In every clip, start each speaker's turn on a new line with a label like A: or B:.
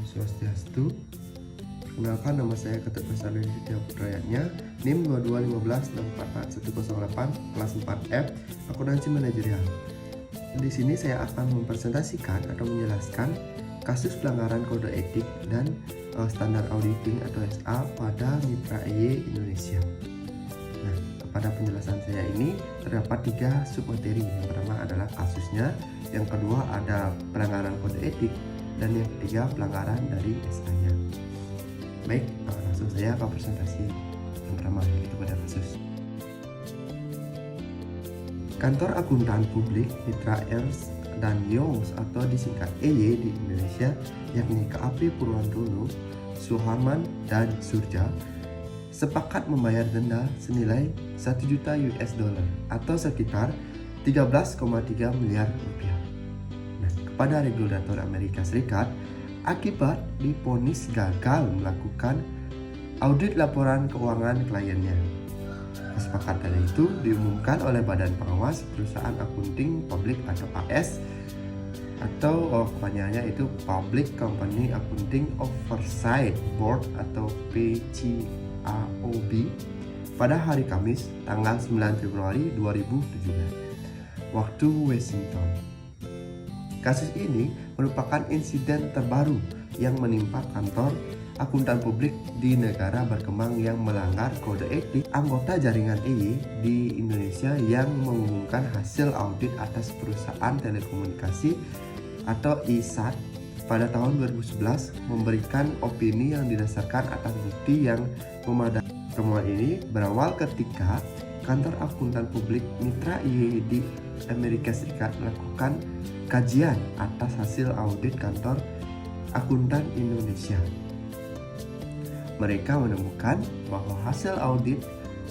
A: Swastiastu. Perkenalkan, nama saya Ketut Besardi Ditya Putrayatnya, NIM 2215644108, kelas 4F, Akuntansi Manajerial. Di sini saya akan mempresentasikan atau menjelaskan kasus pelanggaran kode etik dan standar auditing atau SA pada Mitra EY Indonesia. Nah, pada penjelasan saya ini terdapat 3 submateri. Yang pertama adalah kasusnya, yang kedua ada pelanggaran kode etik, dan yang ketiga pelanggaran dari SA-nya. Baik, langsung saya ke presentasi yang pertama, yaitu pada kasus. Kantor Akuntan Publik Mitra Ernst dan Young atau disingkat EY di Indonesia, yakni KAP Purwantono, Suharman, dan Surja, sepakat membayar denda senilai 1 juta US dollar atau sekitar 13,3 miliar rupiah. Nah, kepada regulator Amerika Serikat akibat divonis gagal melakukan audit laporan keuangan kliennya. Kesepakatan itu diumumkan oleh Badan Pengawas Perusahaan Akunting Publik atau AS, atau kepanjangannya itu Public Company Accounting Oversight Board atau PCAOB, pada hari Kamis tanggal 9 Februari 2017 waktu Washington. Kasus ini merupakan insiden terbaru yang menimpa kantor akuntan publik di negara berkembang yang melanggar kode etik anggota jaringan EY di Indonesia yang mengumumkan hasil audit atas perusahaan telekomunikasi atau ISAT pada tahun 2011, memberikan opini yang didasarkan atas bukti yang memadai. Temuan ini berawal ketika kantor akuntan publik Mitra EY di Amerika Serikat melakukan kajian atas hasil audit kantor akuntan Indonesia. Mereka menemukan bahwa hasil audit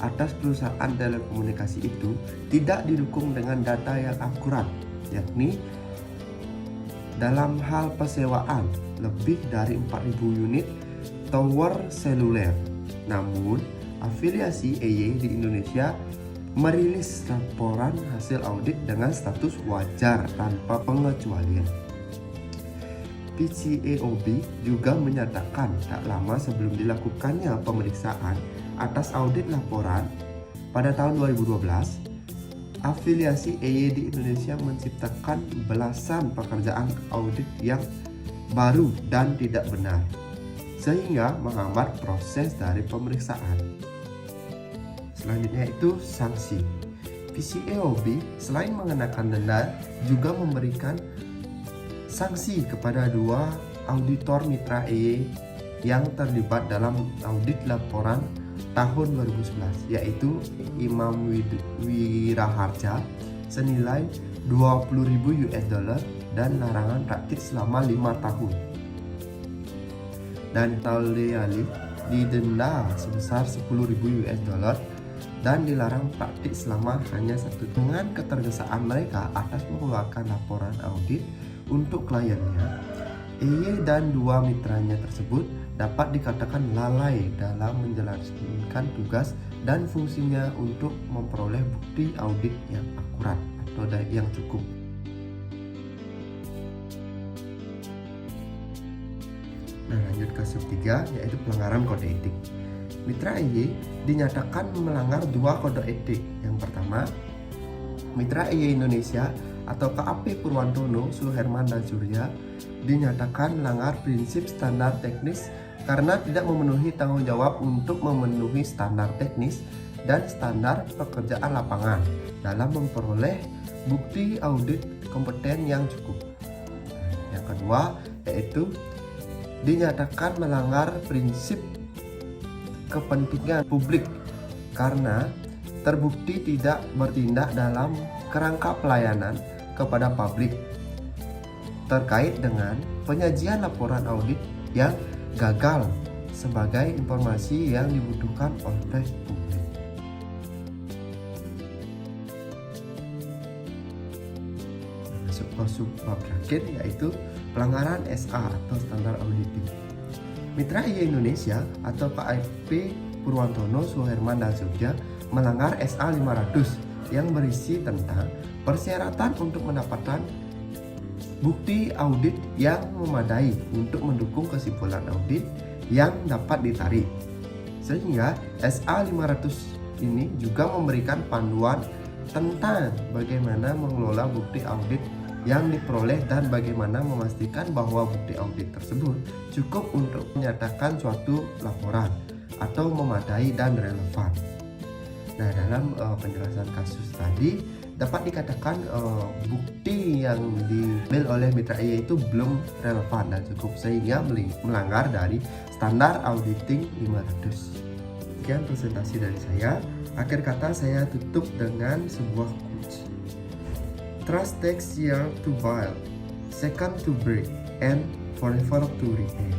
A: atas perusahaan telekomunikasi itu tidak didukung dengan data yang akurat, yakni dalam hal persewaan lebih dari 4.000 unit tower seluler. Namun, afiliasi EY di Indonesia merilis laporan hasil audit dengan status wajar tanpa pengecualian. PCAOB juga menyatakan tak lama sebelum dilakukannya pemeriksaan atas audit laporan pada tahun 2012, afiliasi EY di Indonesia menciptakan belasan pekerjaan audit yang baru dan tidak benar, sehingga menghambat proses dari pemeriksaan. Selanjutnya itu sanksi. PCAOB selain mengenakan denda juga memberikan sanksi kepada 2 auditor mitra EY yang terlibat dalam audit laporan tahun 2011, yaitu Imam Wiraharja senilai 20.000 US dollar dan larangan praktik selama 5 tahun. Dan Tauleali didenda sebesar 10.000 US dollar dan dilarang praktik selama hanya 1 tahun. Dengan ketergesaan mereka atas mengeluarkan laporan audit untuk kliennya, EY dan 2 mitranya tersebut dapat dikatakan lalai dalam menjalankan tugas dan fungsinya untuk memperoleh bukti audit yang akurat atau yang cukup. Nah, lanjut ke sub 3, yaitu pelanggaran kode etik. Mitra EY dinyatakan melanggar 2 kode etik. Yang pertama, Mitra EY Indonesia atau KAP Purwantono, Suherman, dan Surya dinyatakan melanggar prinsip standar teknis karena tidak memenuhi tanggung jawab untuk memenuhi standar teknis dan standar pekerjaan lapangan dalam memperoleh bukti audit kompeten yang cukup. Yang kedua, yaitu dinyatakan melanggar prinsip kepentingan publik karena terbukti tidak bertindak dalam kerangka pelayanan kepada publik terkait dengan penyajian laporan audit yang gagal sebagai informasi yang dibutuhkan oleh publik. Masuk ke subbab terakhir, yaitu pelanggaran SA atau standar auditing. Mitra EY Indonesia atau KAP Purwantono, Suherman, dan Surya melanggar SA 500 yang berisi tentang persyaratan untuk mendapatkan bukti audit yang memadai untuk mendukung kesimpulan audit yang dapat ditarik. Sehingga SA500 ini juga memberikan panduan tentang bagaimana mengelola bukti audit yang diperoleh dan bagaimana memastikan bahwa bukti audit tersebut cukup untuk menyatakan suatu laporan atau memadai dan relevan. Nah, dalam penjelasan kasus tadi dapat dikatakan bukti yang diambil oleh mitra EY itu belum relevan dan cukup sehingga melanggar dari standar auditing 500. Sekian presentasi dari saya. Akhir kata saya tutup dengan sebuah quotes. Trust takes years to build, second to break, and forever to remain.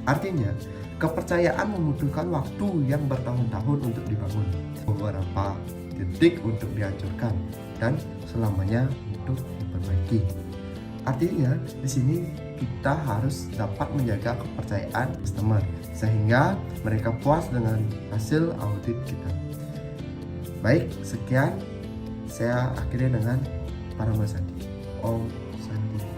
A: Artinya, kepercayaan membutuhkan waktu yang bertahun-tahun untuk dibangun, beberapa detik untuk dihancurkan, dan selamanya untuk diperbaiki. Artinya, di sini kita harus dapat menjaga kepercayaan customer sehingga mereka puas dengan hasil audit kita. Baik, sekian saya akhiri dengan Parama Sandi. Om Sandi.